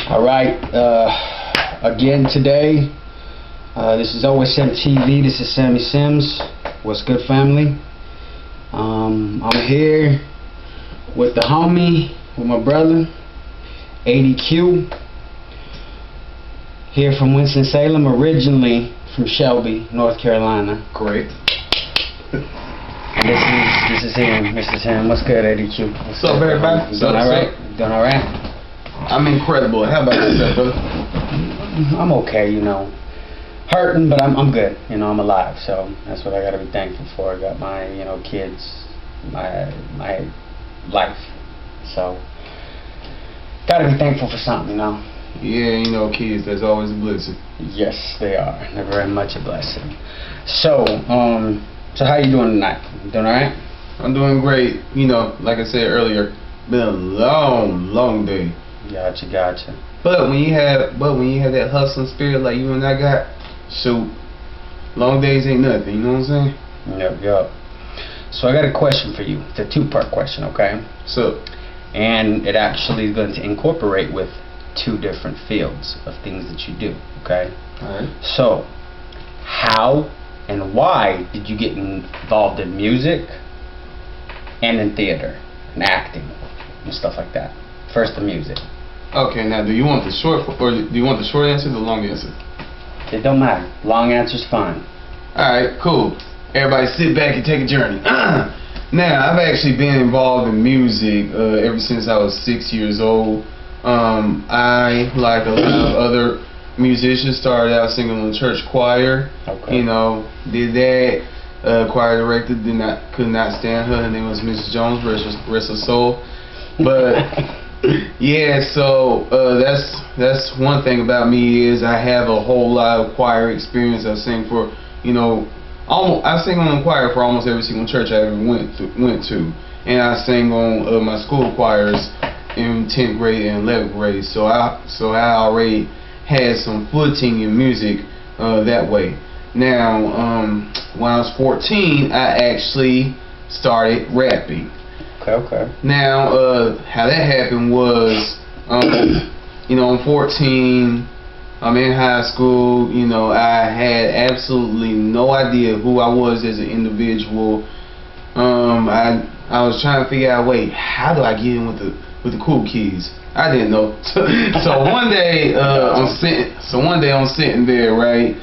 Alright, again today, this is OSM TV, this is Sammy Sims. What's good, family? I'm here with the homie, with my brother, ADQ. Here from Winston-Salem, originally from Shelby, North Carolina. Great. This is him. This is him. What's good, ADQ? What's up, everybody? Doing alright? Doing alright? I'm incredible. How about yourself, brother? I'm okay, you know. Hurting, but I'm good. You know, I'm alive, so that's what I gotta be thankful for. I got my, you know, kids, my life. So gotta be thankful for something, you know. Yeah, you know, kids, that's always a blessing. Yes, they are. They're very much a blessing. So, so how you doing tonight? You doing alright? I'm doing great. You know, like I said earlier, been a long day. Gotcha. But when you have that hustling spirit like you and I got, shoot, long days ain't nothing. You know what I'm saying? Yep. So I got a question for you. It's a two-part question, okay? So, and it actually is going to incorporate with two different fields of things that you do, okay? alright. So, how and why did you get involved in music and in theater and acting and stuff like that? First, the music. Okay, now do you want the short answer or the long answer? It don't matter. Long answer's fine. Alright, cool. Everybody sit back and take a journey. Now, I've actually been involved in music ever since I was 6 years old. I, like a lot of other musicians, started out singing in the church choir. Okay. You know, did that. Choir director could not stand her. Her name was Mrs. Jones, rest her soul. But yeah, so that's one thing about me is I have a whole lot of choir experience. I sing for, you know, I sing on the choir for almost every single church I ever went to, and I sang on my school choirs in 10th grade and 11th grade. So I already had some footing in music that way. Now, when I was 14, I actually started rapping. Okay. Now, how that happened was, you know, I'm 14, I'm in high school, you know, I had absolutely no idea who I was as an individual. I was trying to figure out, wait, how do I get in with the cool kids? I didn't know. So one day, I'm sitting there, right?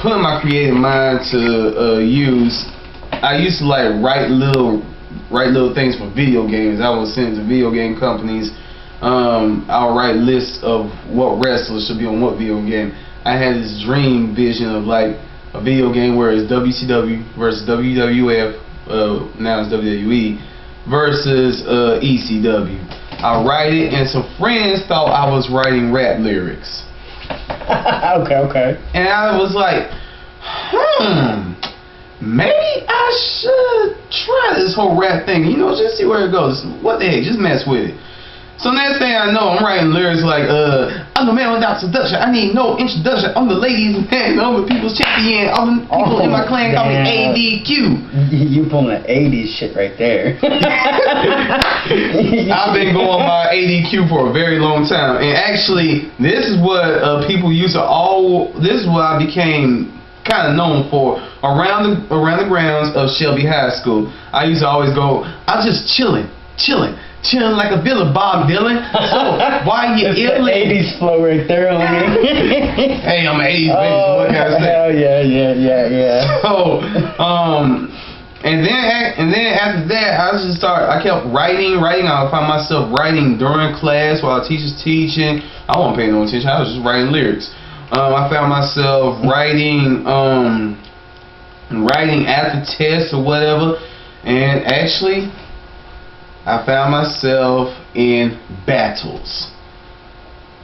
Putting my creative mind to use. I used to like write little things for video games. I was sent to video game companies. I'll write lists of what wrestlers should be on what video game. I had this dream vision of like a video game where it's WCW versus WWF, now it's WWE, versus ECW. I write it, and some friends thought I was writing rap lyrics. Okay. And I was like, maybe I should try this whole rap thing, you know, just see where it goes. What the heck, just mess with it. So next thing I know, I'm writing lyrics like, I'm the man without seduction, I need no introduction, I'm the ladies man, I'm the people's champion, I'm the people in my clan call me ADQ. You pulling the 80s shit right there. I've been going by ADQ for a very long time, and actually, this is what people used to this is what I became kind of known for around the grounds of Shelby High School. I used to always go, I'm just chilling like a villain, Bob Dylan. So why you illin'? 80s flow right there, homie. Hey, I'm an 80s baby. So what can I say? Hell yeah. So, and then after that, I kept writing. I would find myself writing during class while the teacher's teaching. I wasn't paying no attention. I was just writing lyrics. I found myself writing after tests or whatever, and actually, I found myself in battles.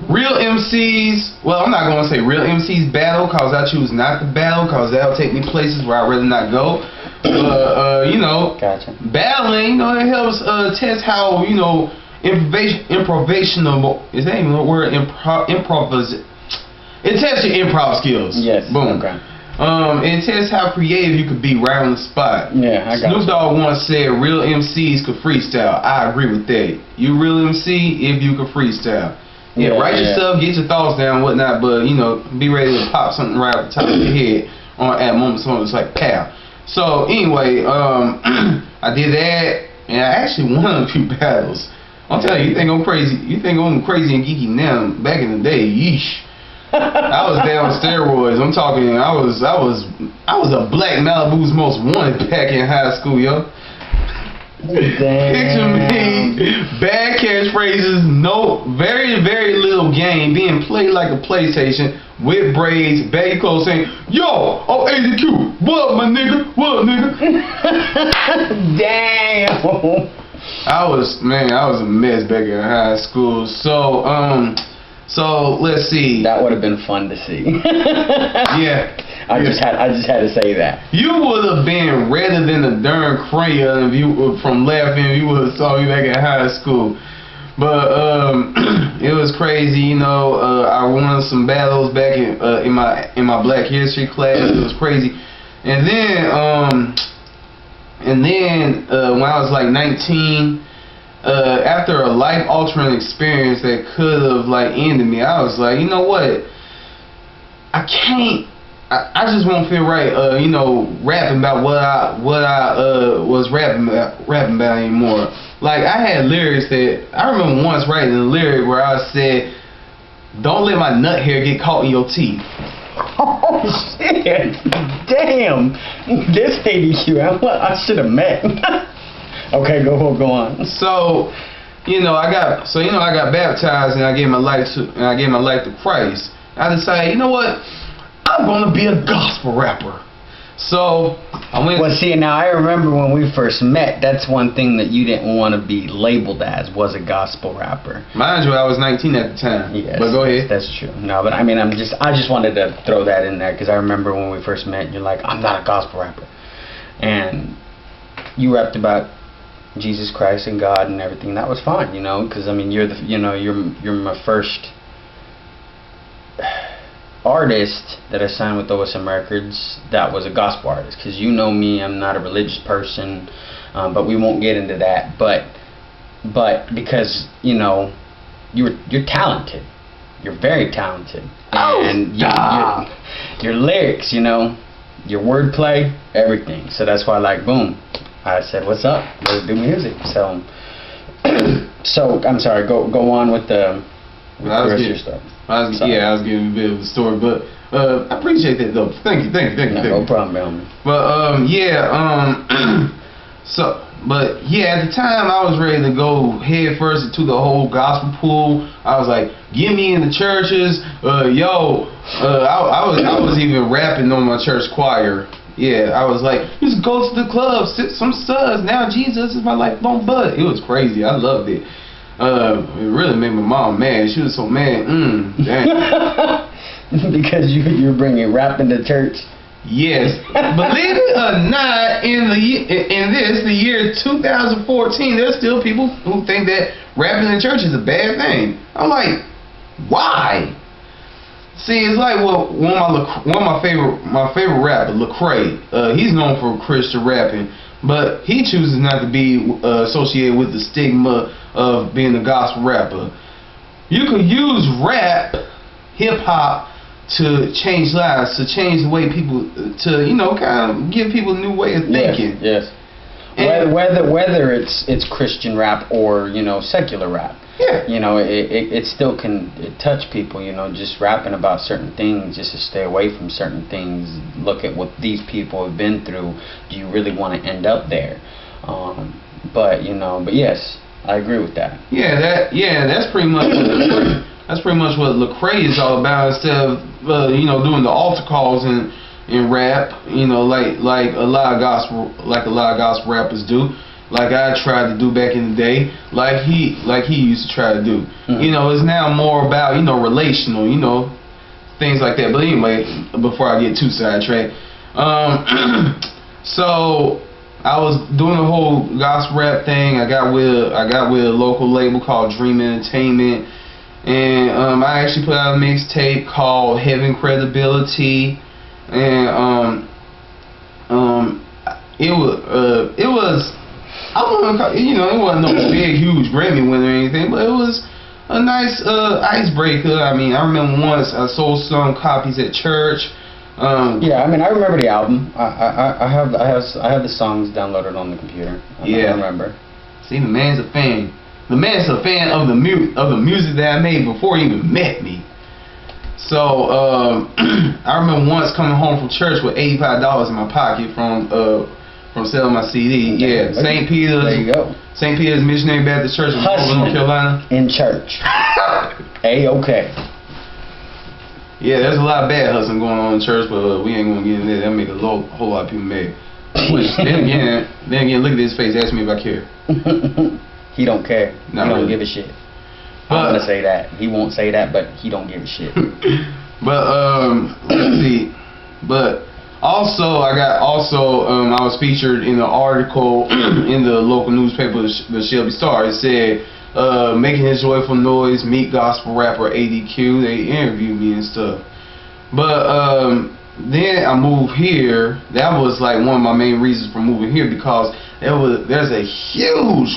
Real MCs, well, I'm not going to say real MCs battle, because I choose not to battle, because that'll take me places where I'd rather not go. You know, gotcha. Battling, you know, it helps test how, you know, improvisational, is that even the word? It tests your improv skills. Yes. Boom. Okay. It tests how creative you could be right on the spot. Yeah, I got Snoop Dogg once said real MCs could freestyle. I agree with that. You real MC if you could freestyle. write yourself, get your thoughts down, whatnot, but you know, be ready to pop something right off the top of your head at moments when it's like pow. So anyway, I did that, and I actually won a few battles. I'm telling you, you think I'm crazy? You think I'm crazy and geeky now? Back in the day, yeesh. I was down on steroids. I'm talking. I was a Black Malibu's most wanted back in high school, yo. Damn. Picture me, bad catchphrases, no, very, very little game, being played like a PlayStation, with braids, baggy clothes, saying, "Yo, I'm 82. What up, my nigga? What up, nigga?" Damn. I was a mess back in high school. So let's see. That would have been fun to see. Yeah. I just had to say that. You would have been redder than a darn crayon if you from laughing. If you would have saw me back in high school. But it was crazy, you know. I won some battles back in my Black History class. It was crazy. And then when I was like 19. After a life-altering experience that could have like ended me, I was like, you know what? I can't. I just won't feel right. You know, rapping about what I was rapping about anymore. Like I had lyrics that I remember once writing a lyric where I said, "Don't let my nut hair get caught in your teeth." Oh shit! Damn, this ADQ. I should have met. Okay, go on. So, I got baptized and I gave my life to Christ. I decided, you know what? I'm gonna be a gospel rapper. So I went. Well, see, now I remember when we first met. That's one thing that you didn't want to be labeled as, was a gospel rapper. Mind you, I was 19 at the time. Yes, but go ahead. That's true. No, but I mean, I just wanted to throw that in there because I remember when we first met. You're like, I'm not a gospel rapper, and you rapped about Jesus Christ and God and everything. That was fine, because I mean, you're my first artist that I signed with OSM Records that was a gospel artist. Because you know me, I'm not a religious person, but we won't get into that. But because you're talented, you're very talented, and your lyrics, your wordplay, everything. So that's why, like, boom. I said, "What's up? Let's do music." So, I'm sorry. Go on with the rest of your stuff. I was giving a bit of the story, but I appreciate that though. Thank you. No problem, man. But at the time I was ready to go head first into the whole gospel pool. I was like, get me in the churches, I was even rapping on my church choir. Yeah, I was like, just go to the club, sip some suds. Now Jesus is my lifelong bud. It was crazy. I loved it. It really made my mom mad. She was so mad. Dang. Because you're bringing rap into church. Yes. Believe it or not, in the year 2014, there's still people who think that rapping in church is a bad thing. I'm like, why? See, it's like one of my favorite rapper, Lecrae. He's known for Christian rapping, but he chooses not to be associated with the stigma of being a gospel rapper. You could use rap, hip hop, to change lives, to change the way people, to kind of give people a new way of thinking. Yes. Whether it's Christian rap or secular rap. Yeah. It still can touch people, just rapping about certain things, just to stay away from certain things. Look at what these people have been through. Do you really want to end up there? But yes, I agree with that. That's pretty much what Lecrae is all about. Instead of doing the altar calls and rap, like a lot of gospel rappers do. Like I tried to do back in the day, like he used to try to do. Mm-hmm. It's now more about relational, things like that. But anyway, before I get too sidetracked, so I was doing the whole gospel rap thing. I got with a local label called Dream Entertainment, and I actually put out a mixtape called Heaven Credibility, and it was. I don't know, it wasn't no big, huge Grammy winner or anything, but it was a nice icebreaker. I mean, I remember once I sold some copies at church. Yeah, I mean, I remember the album. I have the songs downloaded on the computer. I remember. See, the man's a fan. The man's a fan of the music that I made before he even met me. So I remember once coming home from church with $85 in my pocket from selling my CD. Yeah, St. Peter's. There you go. St. Peter's Missionary Baptist Church in North Carolina. In church. A-okay. Yeah, there's a lot of bad hustling going on in church, but we ain't gonna get into that. That make a whole lot of people mad. Which then again, look at his face. Ask me if I care. He don't care. He don't really. give a shit. I'm gonna say that. He won't say that, but he don't give a shit. But let's see. But also, I was featured in an article in the local newspaper, the Shelby Star. It said, making his joyful noise, meet gospel rapper ADQ. They interviewed me and stuff. But then I moved here. That was like one of my main reasons for moving here, because there's a huge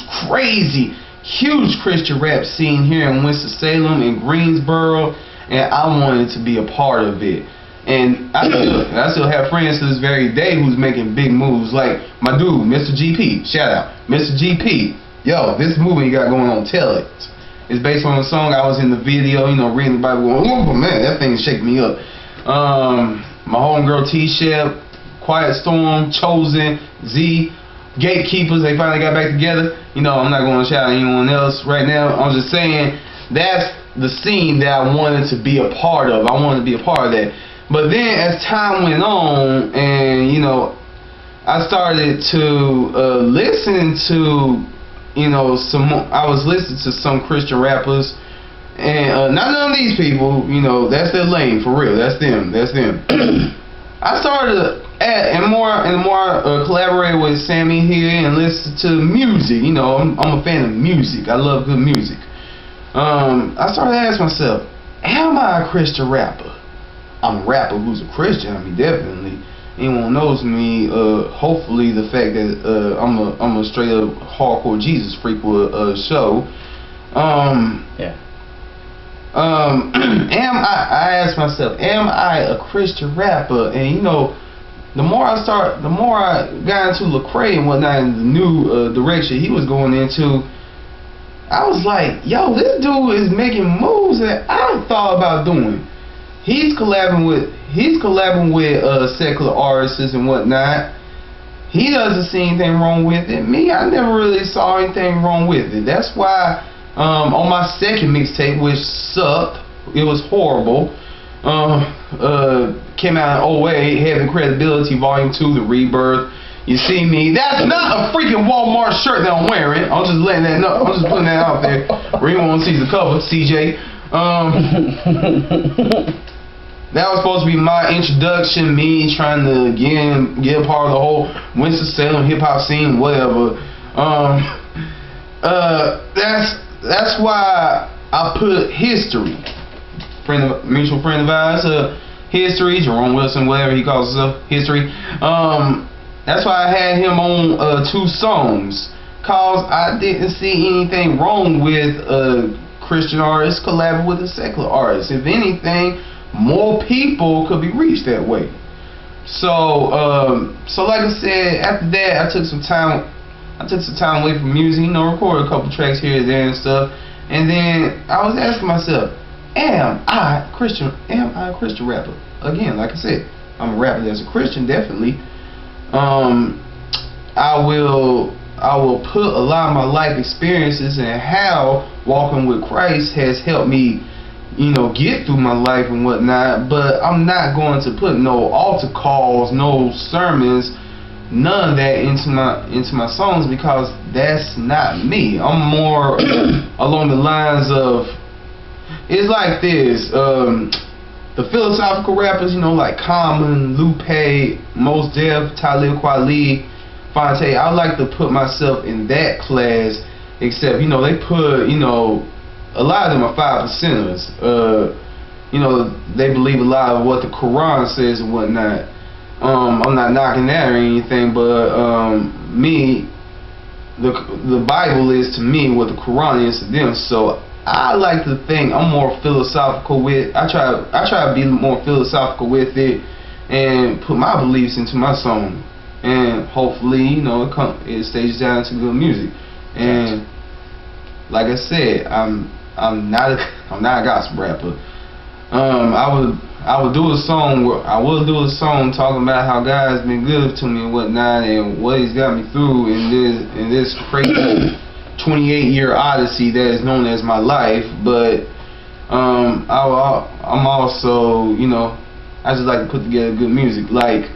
Christian rap scene here in Winston-Salem and Greensboro, and I wanted to be a part of it. And I still have friends to this very day who's making big moves, like my dude, Mr. GP. Shout out, Mr. GP. Yo, this movie you got going on, tell it. It's based on a song. I was in the video, reading the Bible, going, oh man, that thing shake me up. My homegirl T-Shep, Quiet Storm, Chosen, Z, Gatekeepers, they finally got back together. I'm not going to shout out anyone else right now. I'm just saying that's the scene that I wanted to be a part of. I wanted to be a part of that. But then as time went on, and I started to listen to I was listening to some Christian rappers, and not none of these people, that's their lane for real. That's them. I started and more I collaborated with Sammy here and listened to music. I'm a fan of music. I love good music. I started asking myself, am I a Christian rapper? I'm a rapper who's a Christian. I mean, definitely. Anyone knows me, hopefully the fact that I'm a straight up hardcore Jesus freak with a show. I asked myself, am I a Christian rapper? And the more I got into Lecrae and whatnot, and the new direction he was going into, I was like, yo, this dude is making moves that I thought about doing. He's collabing with secular artists and whatnot. He doesn't see anything wrong with it. Me, I never really saw anything wrong with it. That's why on my second mixtape, which sucked, it was horrible, came out in 08, Heavy Credibility Volume 2, The Rebirth. You see me, that's not a freaking Walmart shirt that I'm wearing. I'm just letting that know. I'm just putting that out there. Anyone sees the cover, CJ. That was supposed to be my introduction, me trying to get a part of the whole Winston-Salem hip-hop scene, whatever. That's why I put History, mutual friend of ours, History, Jerome Wilson, whatever he calls himself, History. That's why I had him on 2 songs, cause I didn't see anything wrong with a Christian artist collabing with a secular artist. If anything, more people could be reached that way. So like I said, after that, I took some time away from music, recorded a couple tracks here and there and stuff. And then I was asking myself, am I a Christian rapper? Again, like I said, I'm a rapper that's a Christian, definitely. I will put a lot of my life experiences and how walking with Christ has helped me, get through my life and whatnot. But I'm not going to put no altar calls, no sermons, none of that into my songs, because that's not me. I'm more along the lines of, it's like this. The philosophical rappers, like Common, Lupe, Mos Def, Talib Kweli, Fonte, I like to put myself in that class, except, they put, a lot of them are 5%ers. They believe a lot of what the Quran says and whatnot. I'm not knocking that or anything, but me, the Bible is to me what the Quran is to them. So I like to think I'm more philosophical with. I try to be more philosophical with it and put my beliefs into my song, and hopefully, you know, it stages down to good music. And like I said, I'm not a gospel rapper. I would do a song talking about how God's been good to me and whatnot, and what He's got me through in this crazy 28-year odyssey that is known as my life. But I'm also, you know, I just like to put together good music. Like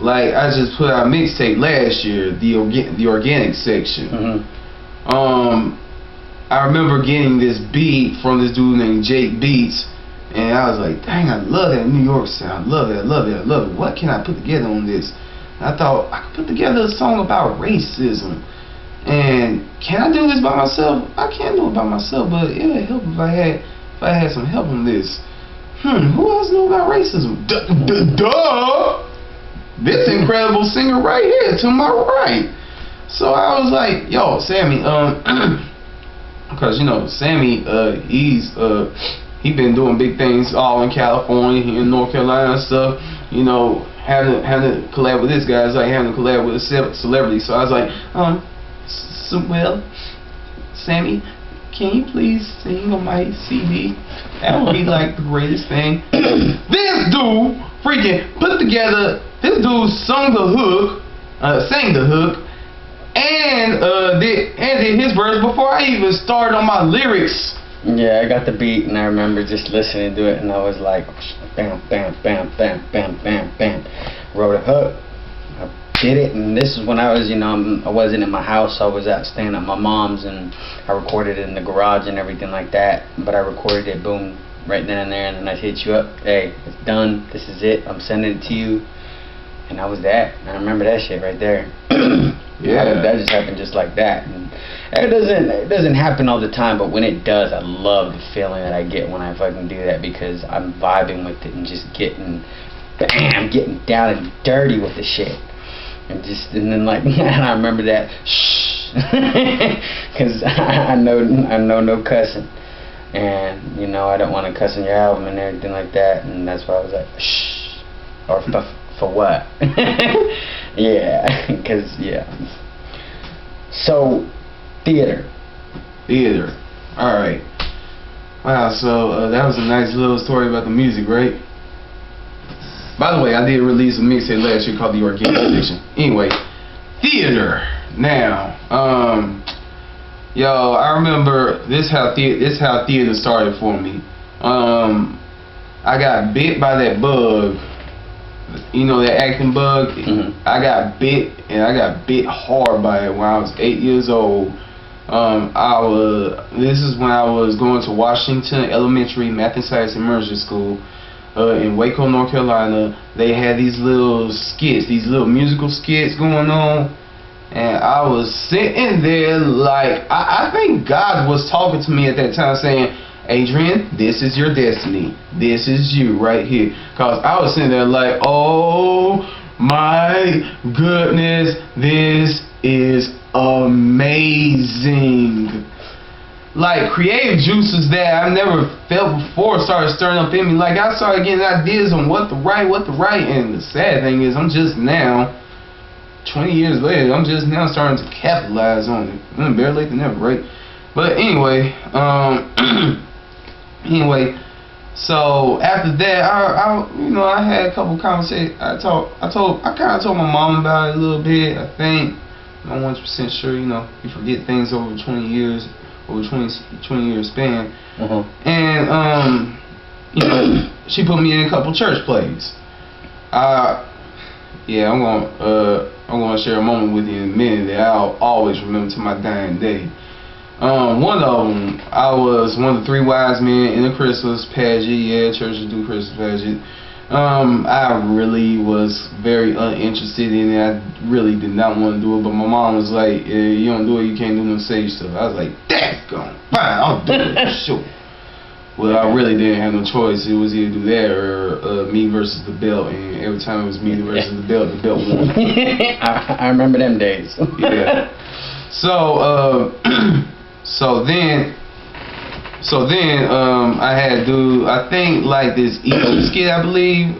I just put out a mixtape last year, the organic section. I remember getting this beat from this dude named Jake Beats, and I was like, dang, I love that New York sound. I love it, I love it, I love it. What can I put together on this? And I thought I could put together a song about racism. And can I do this by myself? I can't do it by myself, but it would help if I had some help on this. Who else know about racism? Duh! This incredible singer right here to my right. So I was like, yo, Sammy, because you know Sammy, he been doing big things all in California, here in North Carolina and stuff. You know, having to collab with this guy is like having to collab with a celebrity. So I was like, well, Sammy, can you please sing on my CD? That would be like the greatest thing. This dude freaking put together. This dude sang the hook, and did his verse before I even started on my lyrics. Yeah, I got the beat, and I remember just listening to it, and I was like, bam, bam, bam, bam, bam, bam, bam. Wrote a hook. I did it, and this is when I was, you know, I wasn't in my house. I was out staying at my mom's, and I recorded it in the garage and everything like that. But I recorded it, boom, right then and there, and then I hit you up. Hey, it's done. This is it. I'm sending it to you. And that was that. I remember that shit right there. Yeah, that just happened just like that. And it doesn't happen all the time, but when it does, I love the feeling that I get when I fucking do that, because I'm vibing with it and just getting down and dirty with the shit. And then like, and I remember that, shh, because I know no cussing, and you know I don't want to cuss on your album and everything like that, and that's why I was like, shh, or for what? Yeah, because yeah. So, theater. All right. Wow. So that was a nice little story about the music, right? By the way, I did release a mixtape last year called The Organic Section. Anyway, theater. Now, yo, I remember this how theater started for me. I got bit by that bug. You know, that acting bug. I got bit, and I got bit hard by it when I was 8 years old. This is when I was going to Washington Elementary Math and Science Immersion School in Waco, North Carolina. They had these little skits, these little musical skits going on, and I was sitting there like I think God was talking to me at that time, saying, Adrian, this is your destiny. This is you right here. Because I was sitting there like, oh my goodness, this is amazing. Like, creative juices that I've never felt before started stirring up in me. Like, I started getting ideas on what to write. And the sad thing is, I'm just now, 20 years later, I'm just now starting to capitalize on it. Better late than never, right? But anyway, so after that, I had a couple conversations. I kind of told my mom about it a little bit. I think I'm not 100% sure. You know, you forget things over 20 years, over 20-year span. And you know, she put me in a couple church plays. Yeah, I'm gonna share a moment with you in a minute that I'll always remember to my dying day. One of them, I was one of the three wise men in a Christmas pageant. Yeah, churches do Christmas pageant. I really was very uninterested in it. I really did not want to do it, but my mom was like, you don't do it, you can't do no stage stuff. I was like, that's gone. Fine, I'll do it, sure. Well, I really didn't have no choice. It was either do that or me versus the belt, and every time it was me versus the belt won. I remember them days. Yeah. So, So then, I had to do, I think, like this ego skit, I believe.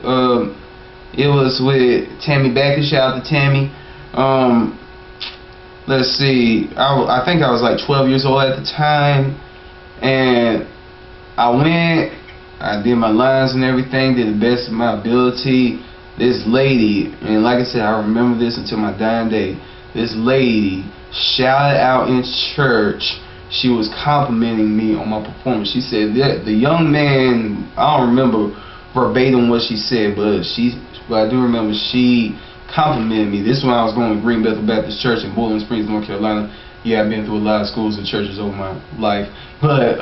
It was with Tammy Backer. Shout out to Tammy. Let's see. I think I was like 12 years old at the time, and I went. I did my lines and everything. Did the best of my ability. This lady, and like I said, I remember this until my dying day. This lady shouted out in church. She was complimenting me on my performance. She said that the young man, I don't remember verbatim what she said, but I do remember she complimented me. This is when I was going to Green Bethel Baptist Church in Bowling Springs, North Carolina. Yeah, I've been through a lot of schools and churches over my life, but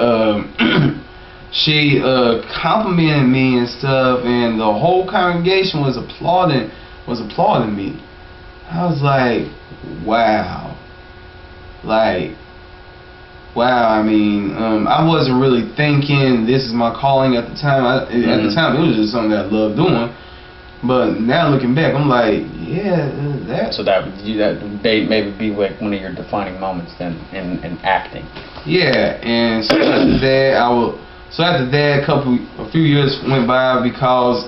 she complimented me and stuff, and the whole congregation was applauding me. I was like, wow. I mean, I wasn't really thinking this is my calling at the time. At the time, it was just something that I loved doing. But now looking back, I'm like, yeah, that. So that maybe be like one of your defining moments then in acting. Yeah, and so after that, a few years went by because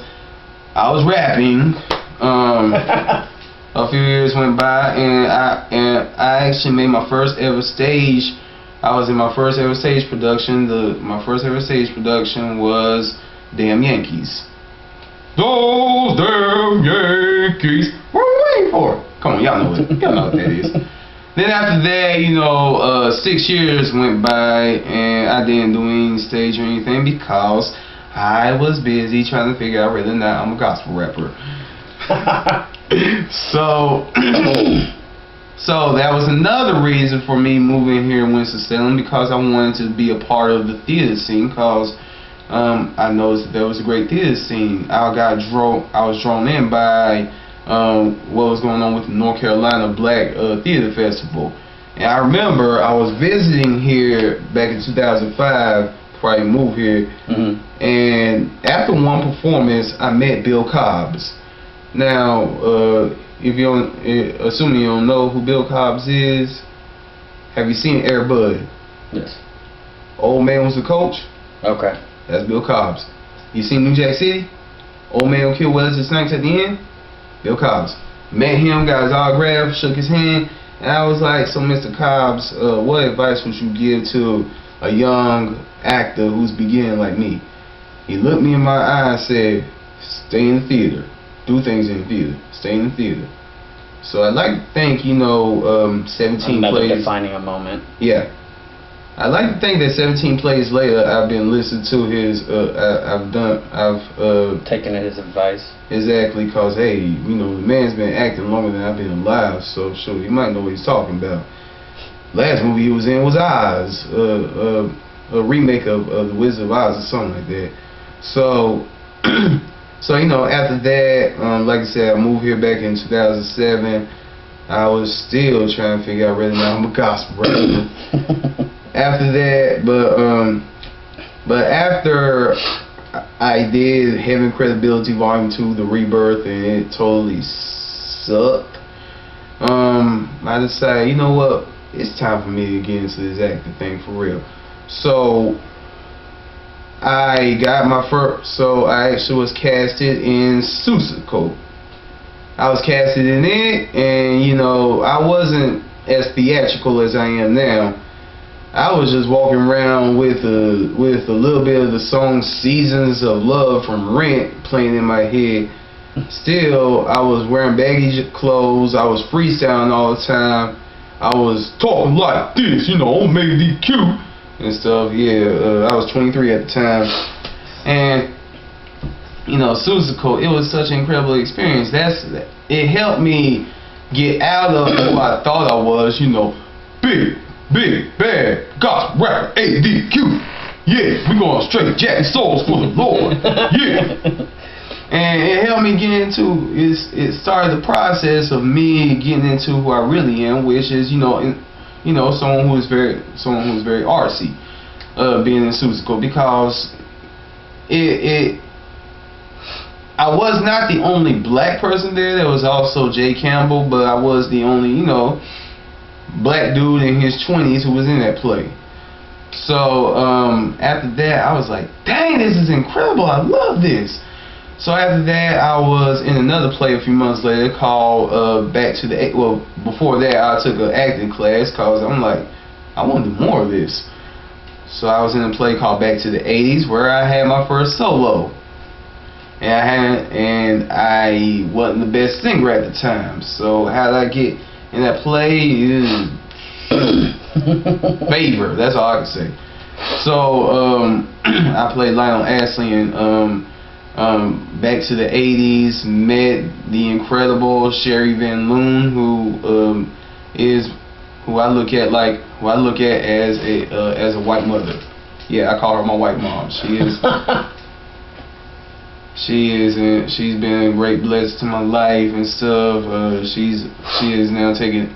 I was rapping. A few years went by, and I actually made my first ever stage. I was in my first ever stage production. My first ever stage production was Damn Yankees. Those damn Yankees. What are we waiting for? Come on, y'all know what that is. Then after that, 6 years went by, and I didn't do any stage or anything because I was busy trying to figure out whether or not I'm a gospel rapper. So that was another reason for me moving here in Winston-Salem, because I wanted to be a part of the theater scene, because I noticed that there was a great theater scene. I was drawn in by what was going on with the North Carolina Black Theater Festival. And I remember I was visiting here back in 2005 before I moved here, and after one performance I met Bill Cobbs. Now, assuming you don't know who Bill Cobbs is, have you seen Air Bud? Yes. Old Man Was the Coach? Okay. That's Bill Cobbs. You seen New Jack City? Old Man Who Killed Whalers and Snakes at the end? Bill Cobbs. Met him, got his autograph, shook his hand, and I was like, so Mr. Cobbs, what advice would you give to a young actor who's beginning like me? He looked me in my eye and said, stay in the theater. Do things in the theater. Stay in the theater. So I'd like to think, 17 Another plays. defining a moment. Yeah. I'd like to think that 17 plays later, I've been listening to his. I've taken his advice. Exactly, cause hey, the man's been acting longer than I've been alive, so sure he might know what he's talking about. Last movie he was in was Oz, a remake of The Wizard of Oz or something like that. So. So, after that, like I said, I moved here back in 2007. I was still trying to figure out whether or not I'm a gospel rapper. After that, but after I did Heaven Credibility Volume 2, The Rebirth, and it totally sucked, I decided, you know what, it's time for me to get into this acting thing for real. So I actually was casted in Susico. I was casted in it, and I wasn't as theatrical as I am now. I was just walking around with a little bit of the song Seasons of Love from Rent playing in my head. Still, I was wearing baggy clothes, I was freestyling all the time, I was talking like this, I'm maybe cute and stuff. Yeah, I was 23 at the time, and Susico, it was such an incredible experience. It helped me get out of who I thought I was, big bad gospel rapper ADQ. Yeah, we going straight Jack Souls for the Lord. Yeah. And it helped me get into it started the process of me getting into who I really am, which is someone who is very artsy, being in Susico, because I was not the only black person there. There was also Jay Campbell, but I was the only black dude in his 20s who was in that play. So after that, I was like, dang, this is incredible. I love this. So after that, I was in another play a few months later called Back to the... Well, before that, I took an acting class because I'm like, I want to do more of this. So I was in a play called Back to the 80s where I had my first solo. And I wasn't the best singer at the time. So how did I get in that play? Favor, that's all I can say. So I played Lionel Ashley in Back to the 80s. Met the incredible Sherry Van Loon, who I look at as a white mother. Yeah, I call her my white mom. She's been a great blessing to my life and stuff. She is now taking.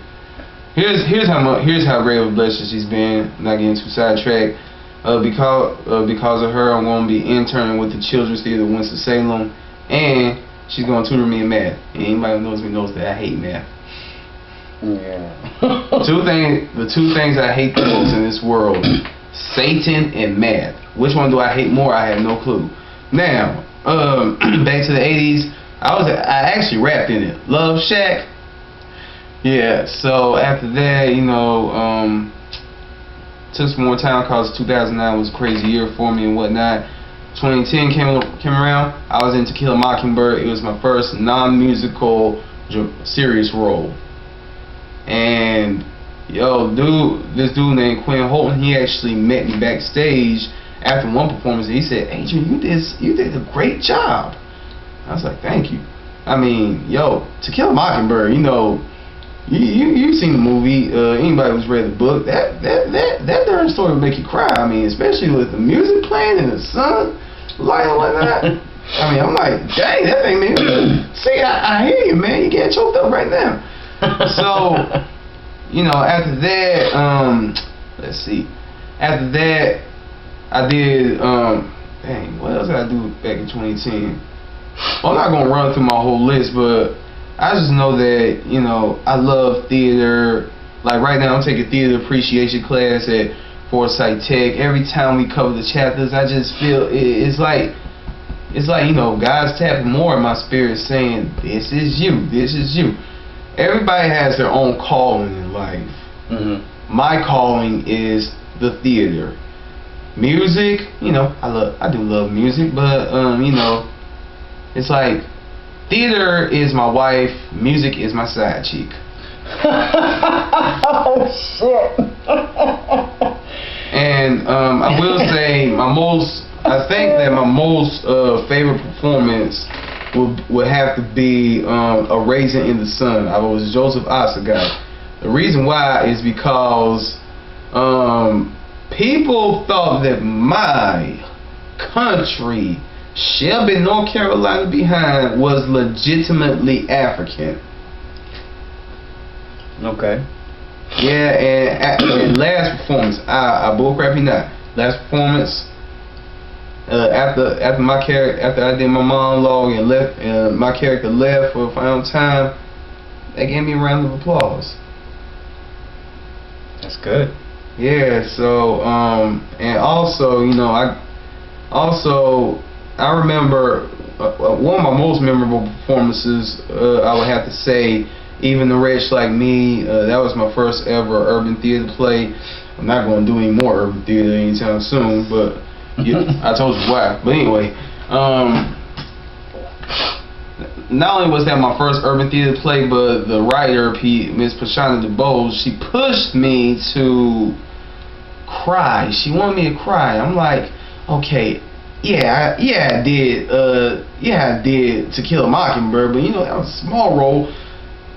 Here's how great of a blessing she's been. Not getting too sidetracked. Because of her, I'm going to be interning with the Children's Theater of Winston-Salem, and she's going to tutor me in math. And anybody who knows me knows that I hate math. Yeah. The two things I hate the most in this world: Satan and math. Which one do I hate more? I have no clue. Now, back to the 80s. I actually rapped in it. Love Shack. Yeah. So after that, took some more time because 2009 was a crazy year for me and whatnot. 2010 came around. I was in To Kill a Mockingbird. It was my first non-musical serious role. And this dude named Quinn Holton, he actually met me backstage after one performance, and he said, "Adrian, you did a great job." I was like, "Thank you." I mean, To Kill a Mockingbird, you've seen the movie. Anybody who's read the book, that darn story will make you cry. I mean, especially with the music playing and the sun lighting like that. I mean, I'm like, dang, that thing made me. See, I hear you, man. You getting choked up right now. So, after that, let's see. After that, I did, dang, what else did I do back in 2010? Well, I'm not going to run through my whole list, but I just know that, I love theater. Like right now, I'm taking theater appreciation class at Forsyth Tech. Every time we cover the chapters, I just feel it's like God's tapping more in my spirit saying, this is you, this is you. Everybody has their own calling in life. Mm-hmm. My calling is the theater. Music, I do love music, but it's like theater is my wife, music is my side cheek. Oh shit. And I will say I think that my most favorite performance would have to be A Raisin in the Sun. I was Joseph Osagap. The reason why is because people thought that my country, Shelby, North Carolina behind, was legitimately African. Okay. Yeah, and last performance, I bullcrap you not. Last performance, after I did my monologue and left, my character left for a final time, they gave me a round of applause. That's good. Yeah. So and also, I remember one of my most memorable performances. I would have to say, Even the Wretch Like Me. That was my first ever urban theater play. I'm not going to do any more urban theater anytime soon, but I told you why. But anyway, not only was that my first urban theater play, but the writer, Miss Pashana DeBose, she pushed me to cry. She wanted me to cry. I'm like, okay, I did To Kill a Mockingbird, but that was a small role.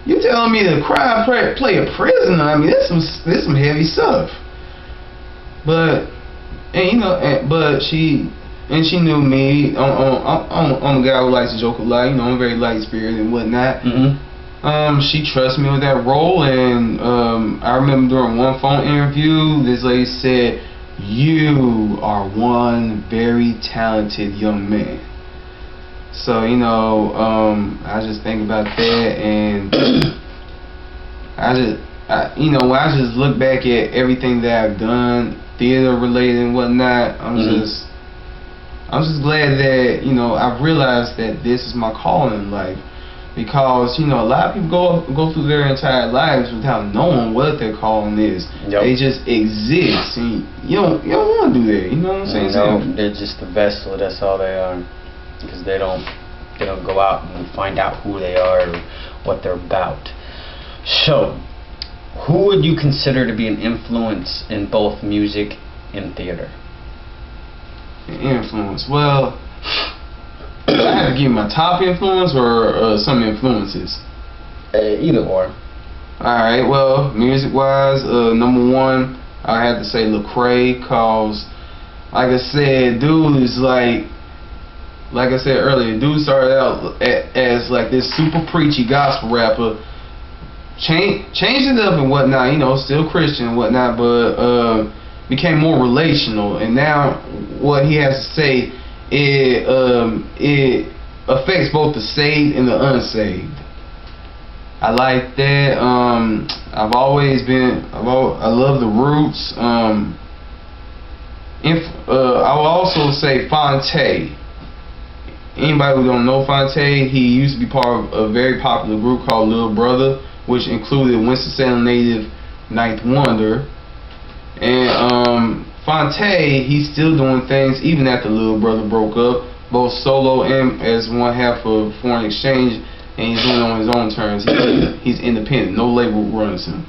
You telling me to cry and play a prisoner? I mean, this some heavy stuff. But she knew me. I'm a guy who likes to joke a lot. I'm very light spirited and whatnot. Mm-hmm. She trusted me with that role, and I remember during one phone interview, this lady said, "You are one very talented young man." So I just think about that, and you know, when I just look back at everything that I've done, theater related and whatnot, I'm just glad that, you know, I've realized that this is my calling in life. Because, you know, a lot of people go through their entire lives without knowing what their calling is. Yep. They just exist, and you don't want to do that. You know what I'm saying? No, they're just a vessel. That's all they are. Because they don't go out and find out who they are or what they're about. So, who would you consider to be an influence in both music and theater? An influence. Well, I have to give my top influence or some influences. Either or. Alright, well, music-wise, number one, I have to say Lecrae, cause, like I said, dude is like I said earlier, dude started out as like this super preachy gospel rapper, changed it up and whatnot, you know, still Christian and whatnot, but became more relational, and now what he has to say, it affects both the saved and the unsaved. I like that. I love the Roots. I will also say Fonte. Anybody who don't know Fonte, he used to be part of a very popular group called Little Brother, which included Winston-Salem native Ninth Wonder. And Fonte, he's still doing things even after Little Brother broke up, both solo and as one half of Foreign Exchange, and he's doing it on his own terms. He's independent, no label runs him.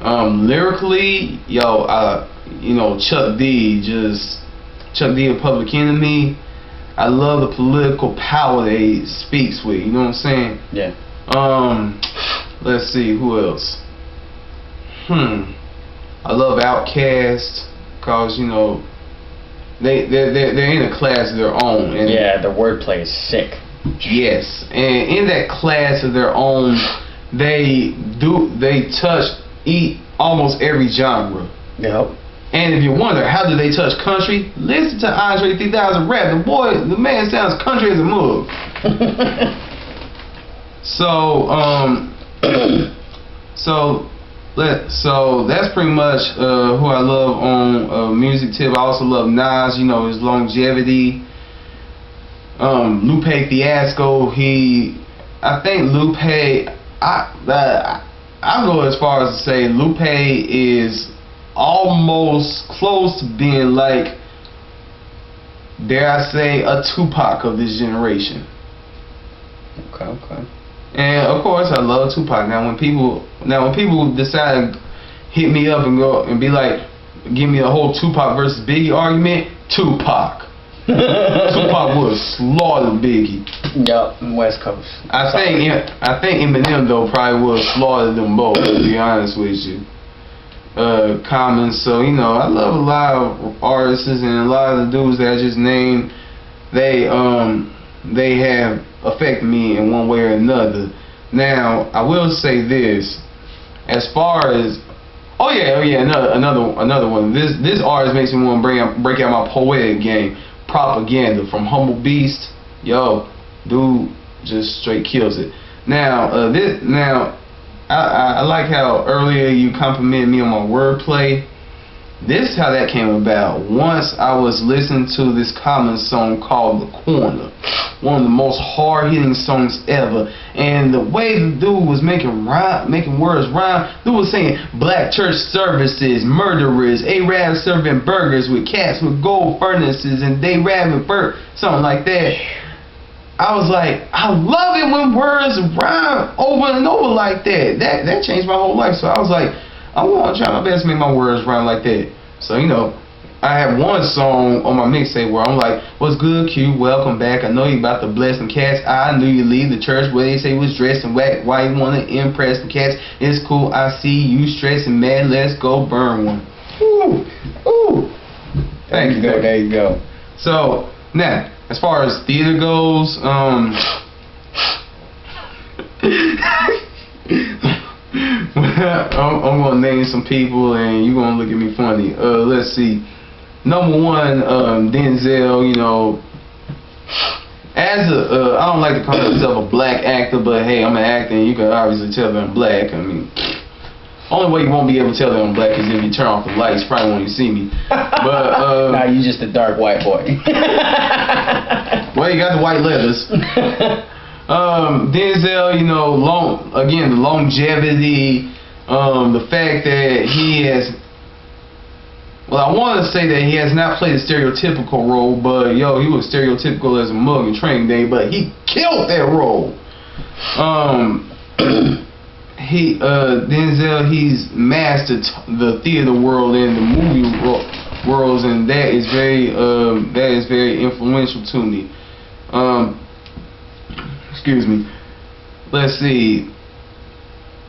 Lyrically, yo, you know, Chuck D of Public Enemy. I love the political power that he speaks with. You know what I'm saying? Yeah. Let's see, who else? I love Outkast, cause you know they're in a class of their own. And yeah, the wordplay is sick. Yes, and in that class of their own, they touch almost every genre. Yep. And if you wonder how do they touch country, listen to Andre 3000 rap. The man sounds country as a mug. So that's pretty much who I love on music tip. I also love Nas, you know, his longevity. Lupe Fiasco, I think Lupe, I'll go as far as to say Lupe is almost close to being like, dare I say, a Tupac of this generation. Okay. And of course, I love Tupac. Now, when people decide to hit me up and go and be like, give me a whole Tupac versus Biggie argument, Tupac. Tupac would slaughter Biggie. Yep, West Coast. I think Eminem though probably would slaughter them both. To be honest with you. Common. So you know, I love a lot of artists and a lot of the dudes that I just named. They have affected me in one way or another. Now I will say this, as far as another one. This artist makes me want to break out my poetic game. Propaganda from Humble Beast. Yo, dude just straight kills it. Now I like how earlier you complimented me on my wordplay. This is how that came about. Once I was listening to this Common song called The Corner, one of the most hard-hitting songs ever, and the way the dude was making words rhyme, dude was saying black church services, murderers, Arabs serving burgers with cats with gold furnaces, and they rapping something like that. I was like, I love it when words rhyme over and over like that. That changed my whole life. So I was like, I'm gonna try my best to make my words rhyme like that. So you know, I have one song on my mixtape where I'm like, what's good, Q? Welcome back. I know you about to bless them cats. I knew you leave the church where they say you was dressed and whack. Why you wanna impress them cats? It's cool. I see you stressing mad. Let's go burn one. Ooh. Thank you. There you go. So now, as far as theater goes, I'm gonna name some people and you're gonna look at me funny. Let's see. Number one, Denzel. You know, as I don't like to call myself a black actor, but hey, I'm an actor and you can obviously tell that I'm black. I mean, Only way you won't be able to tell that I'm black is if you turn off the lights. You probably won't even see me. But nah, you just a dark white boy. Well, you got the white leathers. Denzel, you know, the longevity, the fact that he has. Well, I want to say that he has not played a stereotypical role, but yo, he was stereotypical as a mug in Training Day, but he killed that role. Denzel, he's mastered the theater world and the movie worlds, and that is very influential to me. Excuse me. Let's see.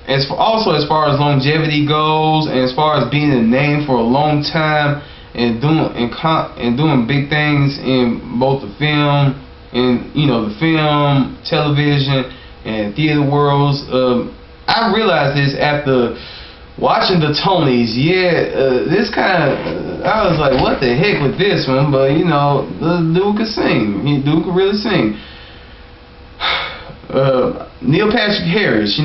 As far as longevity goes, and as far as being a name for a long time, and doing big things in both the film and the film, television, and theater worlds. I realized this after watching the Tonys. This kind of, I was like, what the heck with this one? But the dude could sing. Dude could really sing. Neil Patrick Harris.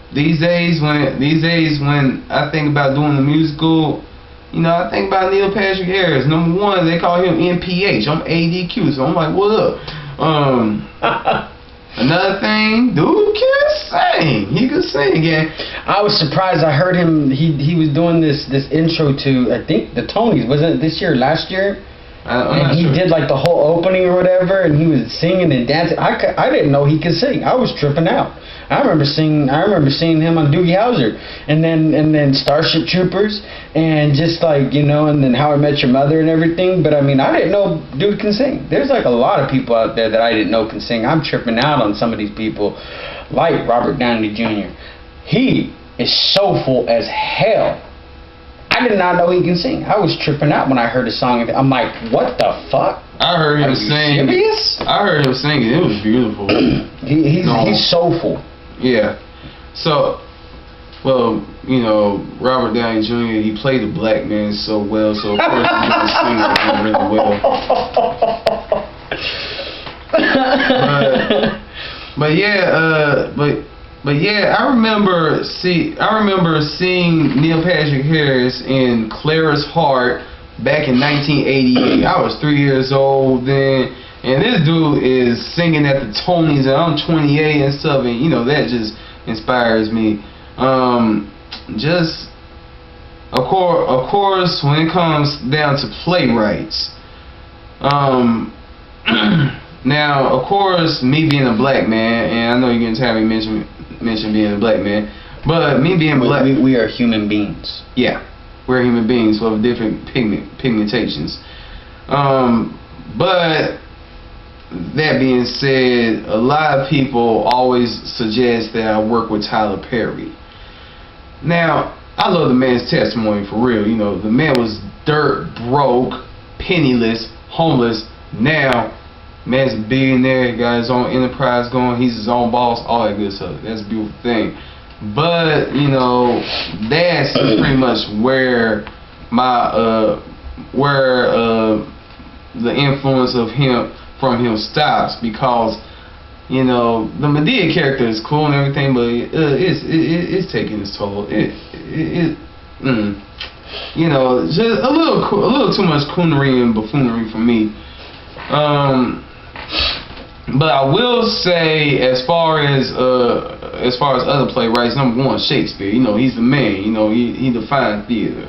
These days when I think about doing the musical, I think about Neil Patrick Harris. Number one, they call him NPH. I'm ADQ, so I'm like, what up? Another thing, dude can sing. He could sing again. I was surprised. I heard him. He was doing this intro to, I think, the Tonys. Wasn't it this year? Last year? And he did like the whole opening or whatever, and he was singing and dancing. I didn't know he could sing. I was tripping out. I remember seeing him on Doogie Howser, and then Starship Troopers, and just like and then How I Met Your Mother and everything. But I mean, I didn't know dude can sing. There's like a lot of people out there that I didn't know can sing. I'm tripping out on some of these people, like Robert Downey Jr. He is soulful as hell. I did not know he can sing. I was tripping out when I heard his song. I'm like, what the fuck? I heard him sing. Serious? I heard him singing. It was beautiful. He's soulful. Yeah. So, well, Robert Downey Jr., he played the black man so well, so of course he's going to sing really well. But yeah, I remember seeing Neil Patrick Harris in Clara's Heart back in 1988. I was 3 years old then, and this dude is singing at the Tonys, and I'm 28 and stuff, and that just inspires me. Of course, when it comes down to playwrights, now, of course, me being a black man, and I know you're going to have me mention being a black man, but me being black, we are human beings. Yeah, we're human beings with different pigmentations. But that being said, a lot of people always suggest that I work with Tyler Perry. Now, I love the man's testimony for real. The man was dirt broke, penniless, homeless. Now, man's a billionaire, got his own enterprise going, he's his own boss, all that good stuff. That's a beautiful thing. But, that's pretty much where the influence of him stops, because the Medea character is cool and everything, but it's taking its toll. Just a little too much coonery and buffoonery for me. But I will say, as far as other playwrights, number one, Shakespeare. He's the man. He defined theater.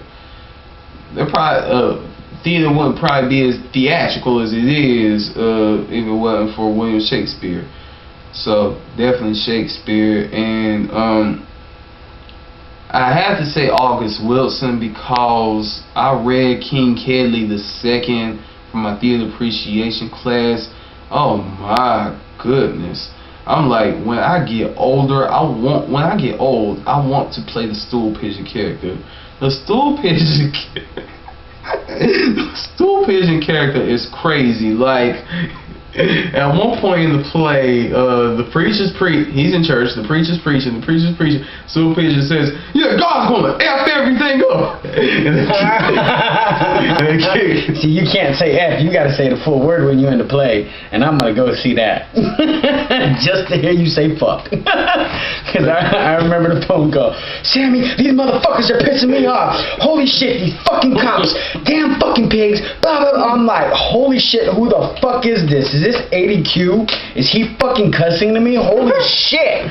Theater wouldn't probably be as theatrical as it is if it wasn't for William Shakespeare. So definitely Shakespeare, and I have to say August Wilson, because I read King Kedley II from my theater appreciation class. Oh my goodness! I'm like, when I get old, I want to play the stool pigeon character. The stool pigeon character is crazy. Like, At one point in the play, the preacher's he's in church, the preacher's preaching, so the preacher says, yeah, God's gonna F everything up. See, you can't say F, you gotta say the full word when you're in the play, and I'm gonna go see that. Just to hear you say fuck. Cause I remember the phone call. Sammy, these motherfuckers are pissing me off. Holy shit, these fucking cops. Damn fucking pigs. Blah, blah, blah. I'm like, holy shit, who the fuck is this? Is this 80Q? Is he fucking cussing to me? Holy shit.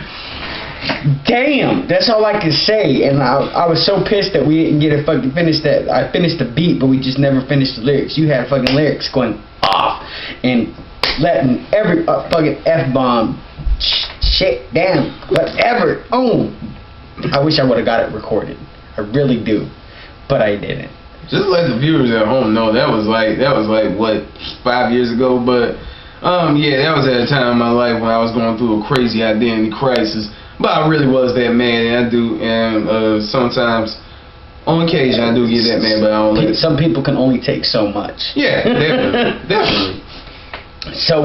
Damn, that's all I could say. And I was so pissed that we didn't get to fucking finish that. I finished the beat, but we just never finished the lyrics. You had fucking lyrics going off and letting every fucking F-bomb, shit, damn, whatever. Oh, I wish I would have got it recorded. I really do, but I didn't. Just let the viewers at home know that was like what, 5 years ago. But yeah, that was at a time in my life when I was going through a crazy identity crisis. But I really was that man, and I do, and sometimes, on occasion, I do get that man, but I don't let it. Some people can only take so much. Yeah, definitely, definitely. So,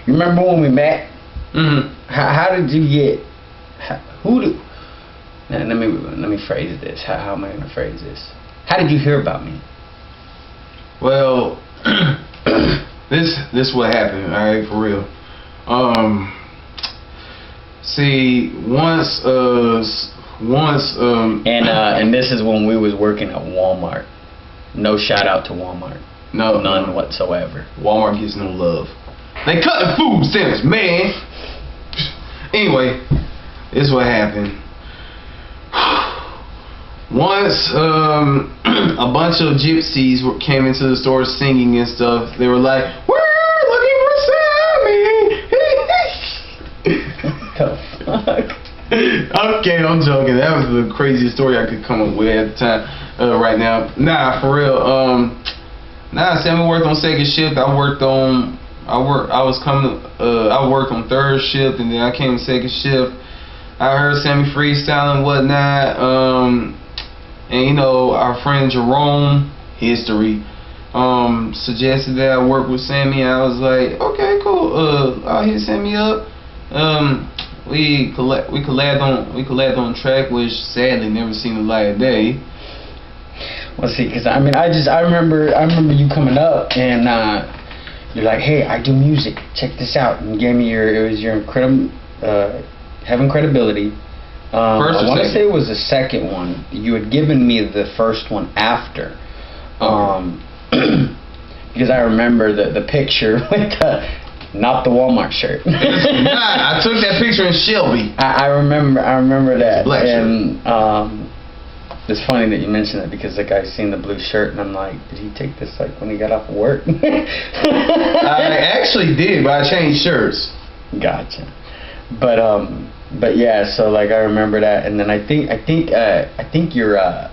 you remember when we met? Mm-hmm. How did you get? Let me phrase this. How am I gonna phrase this? How did you hear about me? Well, this what happened. All right, for real. See, once, and this is when we was working at Walmart. No shout out to Walmart. No, none whatsoever. Walmart gets no love. They cut the food stamps, man. Anyway, this is what happened. Once a bunch of gypsies came into the store singing and stuff, they were like, "We're looking for Sammy." The fuck? Okay, I'm joking. That was the craziest story I could come up with at the time. Right now, nah, for real. Sammy worked on second shift. I worked on third shift, and then I came to second shift. I heard Sammy freestyling and whatnot. And you know, our friend Jerome, history, suggested that I work with Sammy. I was like, okay, cool. I'll hit Sammy up. We collabed on a track, which sadly never seen the light of day. Well, see, cause I remember you coming up and you're like, hey, I do music. Check this out, and you gave me your incredible Having Credibility. I want to say it was the second one. You had given me the first one after, because I remember the picture with not the Walmart shirt. I took that picture in Shelby. I remember that. Black and it's funny that you mentioned that, because like I seen the blue shirt and I'm like, did he take this like when he got off of work? I actually did, but I changed shirts. Gotcha. But yeah, so like I remember that, and then I think your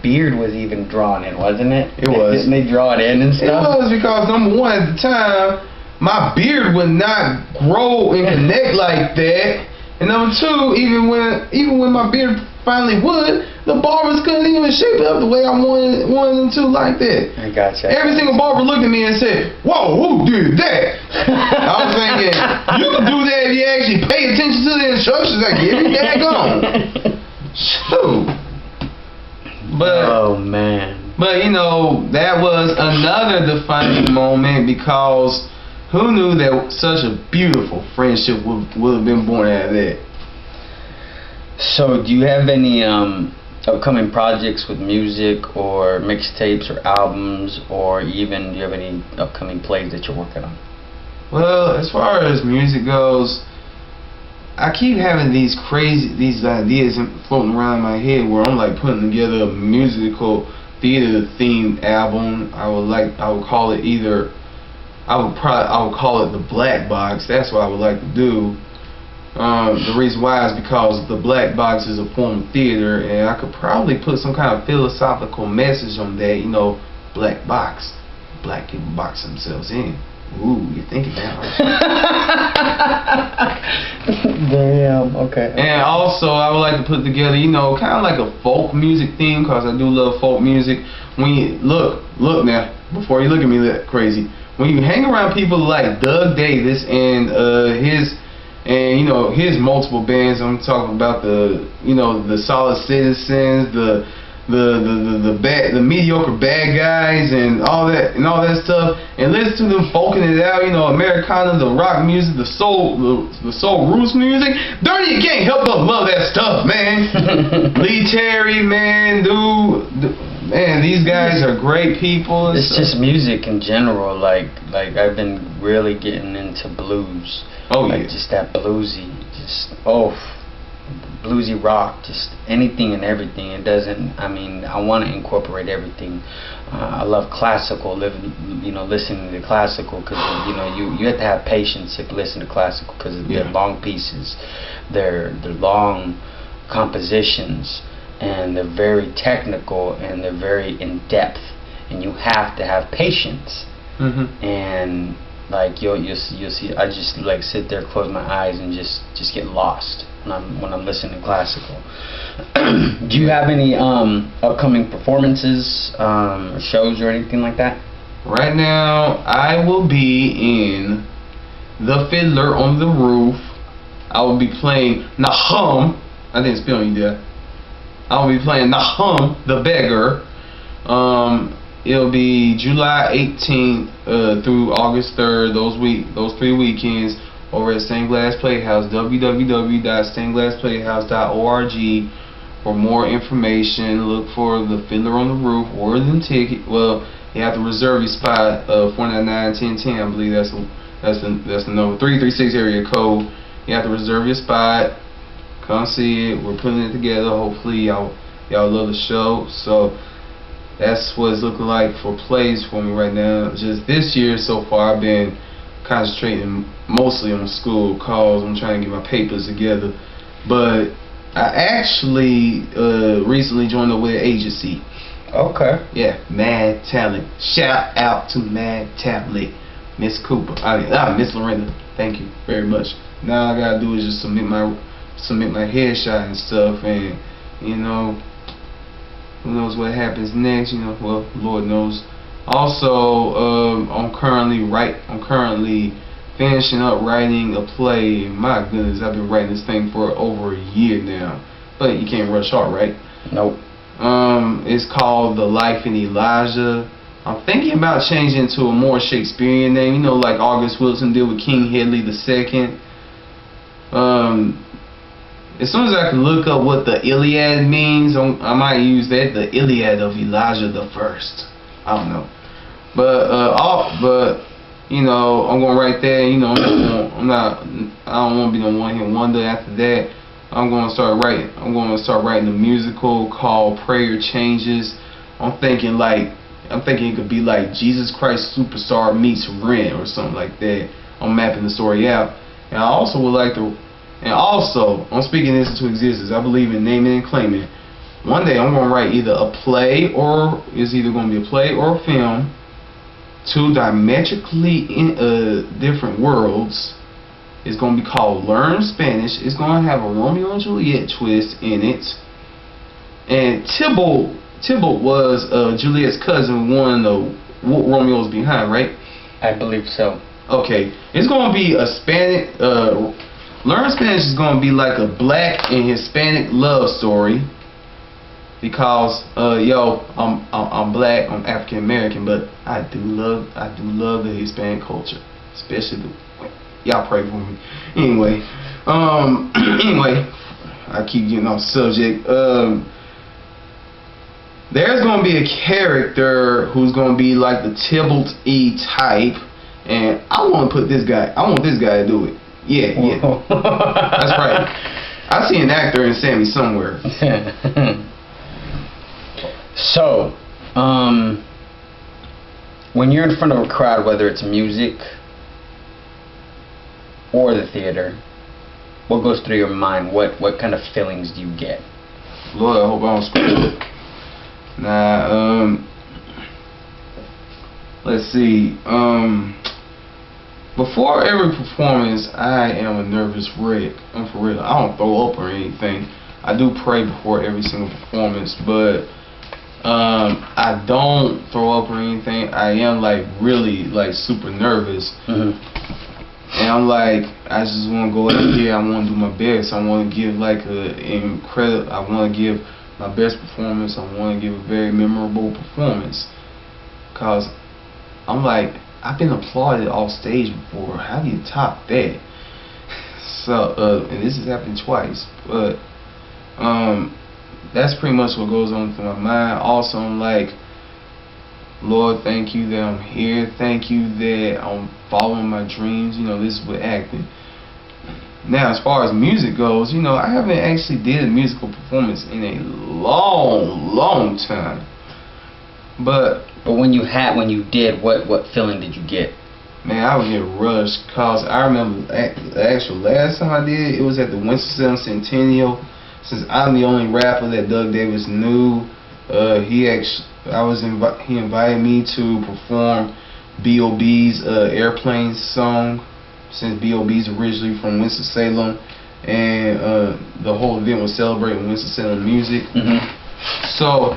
beard was even drawn in, wasn't it? It was. Didn't they draw it in and stuff? It was, because number one, at the time, my beard would not grow and connect like that, and number two, even when my beard finally would, the barbers couldn't even shape it up the way I wanted them to, like that. I gotcha. Every single barber looked at me and said, "Whoa, who did that?" I was thinking, you can do that if you actually pay attention to the instructions I give you. Daggone. Shoot. But oh man. But you know, that was another defining moment, because who knew that such a beautiful friendship would have been born out of that? So, do you have any upcoming projects with music or mixtapes or albums, or even do you have any upcoming plays that you're working on? Well, as far as music goes, I keep having these ideas floating around my head where I'm like putting together a musical theater themed album. I would call it the Black Box. That's what I would like to do. The reason why is because the Black Box is a form of theater, and I could probably put some kind of philosophical message on that. You know, Black Box, black people box themselves in. Ooh, you're thinking that, right? Damn, okay. And also, I would like to put together, you know, kind of like a folk music theme, because I do love folk music. When you look now, before you look at me that crazy, when you hang around people like Doug Davis and his multiple bands, I'm talking about the Solid Citizens, the mediocre bad guys and all that stuff, and listen to them folking it out, Americana, the rock music, the soul roots music. Dirty, you can't help but love that stuff, man. Lee Terry, man, man, these guys are great people. It's just music in general. Like I've been really getting into blues. Oh like yeah, just that bluesy, bluesy rock, just anything and everything. It doesn't. I mean, I want to incorporate everything. I love classical, listening to classical, because you have to have patience to listen to classical, because they're long pieces, they're long compositions, and they're very technical, and they're very in depth, and you have to have patience. And like you'll see, I just like sit there, close my eyes, and just get lost when I'm listening to classical. Do you have any upcoming performances, or shows, or anything like that? Right now, I will be in The Fiddler on the Roof. I will be playing Nahum. I didn't spell you there. I will be playing Nahum the Beggar. It'll be July 18th through August 3rd. Those 3 weekends over at Stained Glass Playhouse. www.stainedglassplayhouse.org for more information. Look for The Fiddler on the Roof. Order them ticket. Well, you have to reserve your spot. 499-1010. I believe that's the number. 336 area code. You have to reserve your spot. Come see it. We're putting it together. Hopefully y'all love the show. So that's what it's looking like for plays for me right now. Just this year so far, I've been concentrating mostly on school calls. I'm trying to get my papers together. But I actually recently joined up with an agency. Okay. Yeah, Mad Talent. Shout out to Mad Talent, Miss Cooper. Miss Lorena. Thank you very much. Now all I gotta do is just submit my headshot and stuff, and who knows what happens next? Well, Lord knows. Also, I'm currently finishing up writing a play. My goodness, I've been writing this thing for over a year now. But you can't rush hard, right? Nope. It's called The Life in Elijah. I'm thinking about changing to a more Shakespearean name, like August Wilson did with King Hedley II. As soon as I can look up what the Iliad means, I might use that, the Iliad of Elijah the First. I don't know, but I'm gonna write that. I don't want to be no one-hit wonder. After that, I'm gonna start writing a musical called Prayer Changes. I'm thinking it could be like Jesus Christ Superstar meets Rent or something like that. I'm mapping the story out, and I also would like to. And also, I'm speaking this into existence. I believe in naming and claiming. One day I'm going to write either a play, or it's either going to be a play or a film. Two diametrically different worlds. It's going to be called Learn Spanish. It's going to have a Romeo and Juliet twist in it. And Tybalt was Juliet's cousin, one of the Romeo's behind, right? I believe so. Okay. It's going to be a Spanish. Learn Spanish is going to be like a black and Hispanic love story, because I'm black, I'm African American, but I do love the Hispanic culture, especially y'all pray for me. Anyway, I keep getting off subject. There's going to be a character who's going to be like the Tybalt-y type, and I want this guy to do it. Yeah. That's right. I see an actor in Sammy somewhere. So, when you're in front of a crowd, whether it's music or the theater, what goes through your mind? What kind of feelings do you get? Lord, I hope I don't screw it. Nah, let's see. Before every performance, I am a nervous wreck. I'm for real. I don't throw up or anything. I do pray before every single performance, but I don't throw up or anything. I am like really like super nervous. And I'm like, I just want to go out here. I want to do my best. I want to give like I want to give my best performance. I want to give a very memorable performance. Cause I'm like, I've been applauded off stage before. How do you top that? So, and this has happened twice. But that's pretty much what goes on through my mind. Also, I'm like, Lord, thank you that I'm here. Thank you that I'm following my dreams. You know, this is what acting. Now, as far as music goes, you know, I haven't actually did a musical performance in a long time. But when you did, what feeling did you get? Man, I would get rushed, cause I remember the actual last time I did it was at the Winston-Salem Centennial. Since I'm the only rapper that Doug Davis knew, he invited me to perform B.O.B.'s Airplane song, since B.O.B.'s originally from Winston-Salem, and the whole event was celebrating Winston-Salem music. So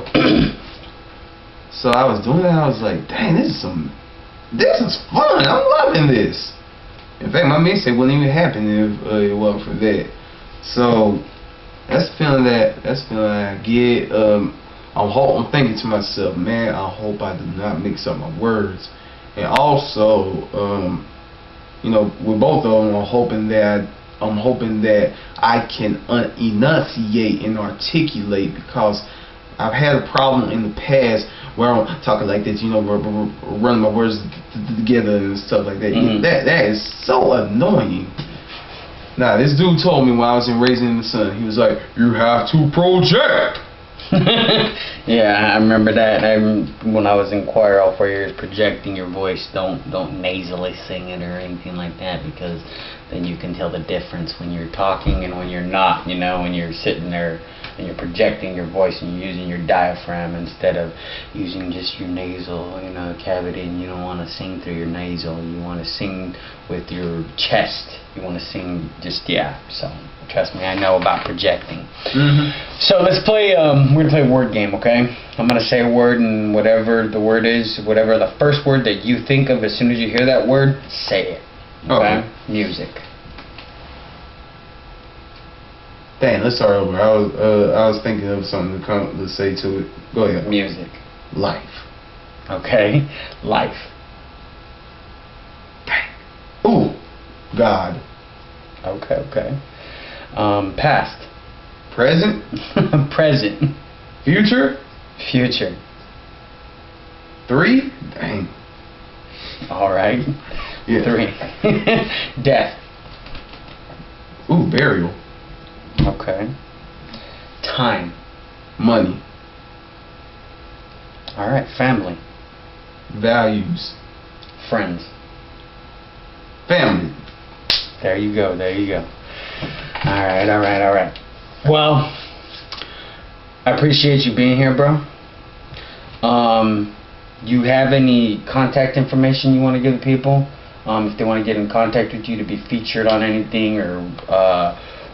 I was doing that. I was like, dang, this is fun. I'm loving this. In fact, my mixtape wouldn't even happen if it wasn't for that. So that's the feeling I get. I'm thinking to myself, man, I hope I do not mix up my words. And also, you know, with both of them, I'm hoping that I can enunciate and articulate, because I've had a problem in the past where I'm talking like this, you know, running my words together and stuff like that. That is so annoying. Now, this dude told me when I was in Raising in the Sun, he was like, you have to project. Yeah, I remember that. When I was in choir all 4 years, projecting your voice, don't nasally sing it or anything like that, because then you can tell the difference when you're talking and when you're not, you know, when you're sitting there and you're projecting your voice and you're using your diaphragm instead of using just your nasal, you know, cavity. And you don't want to sing through your nasal. You want to sing with your chest. You want to sing just, yeah. So trust me, I know about projecting. So let's play. We're gonna play a word game, okay? I'm gonna say a word, and whatever the word is, whatever the first word that you think of as soon as you hear that word, say it. Okay? Music. Dang, let's start over. I was thinking of something to say to it. Go ahead. Music. Life. Okay. Life. Dang. Ooh. God. Okay. Past. Present. Present. Future. Future. 3. Dang. All right. Yeah. 3. Death. Ooh, burial. Okay. Time. Money. All right. Family. Values. Friends. Family. There you go. All right. Well, I appreciate you being here, bro. You have any contact information you want to give the people? If they want to get in contact with you to be featured on anything,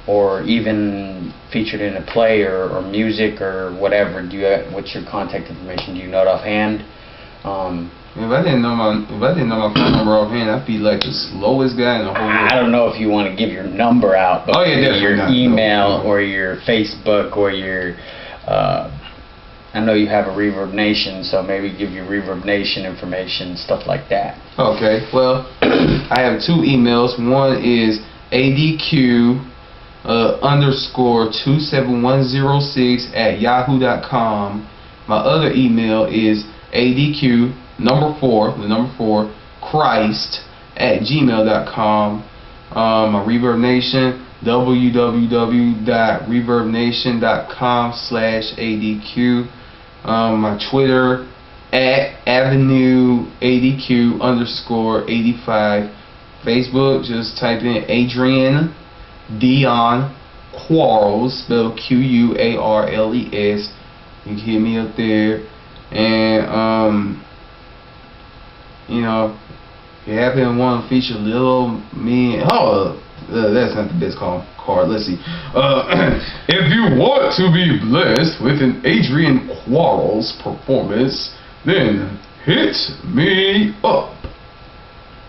or even featured in a play or music or whatever, what's your contact information? Do you know it offhand? If I didn't know my phone number offhand, I'd be like the slowest guy in the whole world. I don't know if you want to give your number out, but your email or your Facebook or your I know you have a Reverb Nation, so maybe give your Reverb Nation information, stuff like that. Okay, well, I have 2 emails. One is ADQ _27106 at yahoo.com. My other email is ADQ number 4 Christ at gmail.com. My Reverb Nation, www.reverbnation.com/ADQ. My Twitter at Avenue ADQ _85. Facebook, just type in Adrian Dion Quarles, spelled Quarles. You can hit me up there, and you know, you happen to want to feature Little Me, that's not the best card. Let's see. If you want to be blessed with an Adrian Quarles performance, then hit me up.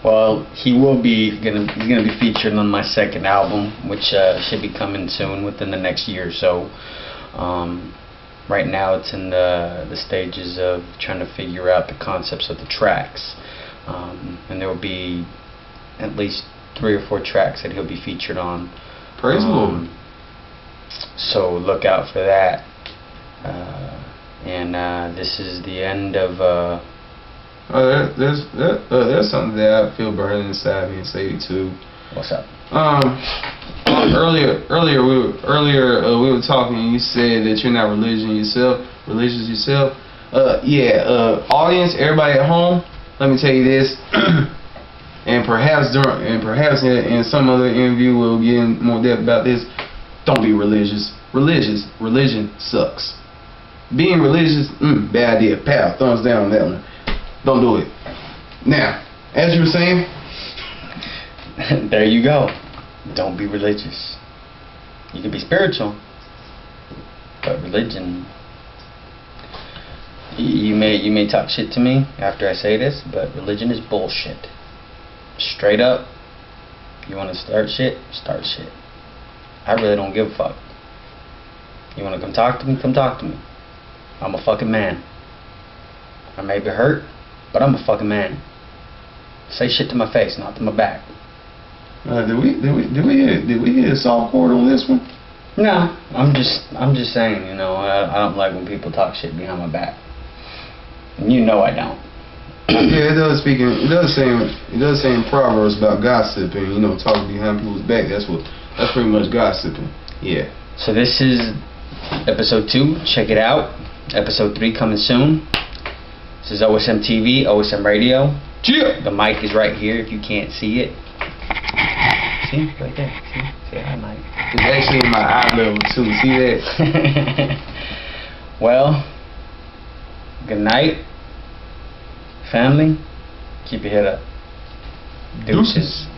Well, he's gonna be featured on my second album, which should be coming soon, within the next year or so. Right now, it's in the stages of trying to figure out the concepts of the tracks, and there will be at least 3 or 4 tracks that he'll be featured on. Praise the Lord. So look out for that. And this is the end of. There's something that I feel burning inside me and say too. What's up? Earlier we were talking, and you said that you're not religious yourself. Audience, everybody at home, let me tell you this. And perhaps in some other interview we'll get in more depth about this. Don't be religious. Religion sucks. Being religious, bad idea. Pow, thumbs down on that one. Don't do it. Now, as you were saying, there you go. Don't be religious. You can be spiritual, but religion. You may talk shit to me after I say this, but religion is bullshit. Straight up. You want to start shit? Start shit. I really don't give a fuck. You want to come talk to me? Come talk to me. I'm a fucking man. I may be hurt, but I'm a fucking man. Say shit to my face, not to my back. Did we hit a soft chord on this one? No, I'm just saying, I don't like when people talk shit behind my back. And you know I don't. Yeah, it does say in Proverbs about gossiping, talking behind people's back. That's pretty much gossiping. Yeah. So this is episode 2. Check it out. Episode 3 coming soon. This is OSM TV, OSM Radio. Yeah. The mic is right here if you can't see it. See? Right there. See that mic? It's actually in my eye level too. See that? Well, good night, family. Keep your head up. Deuces.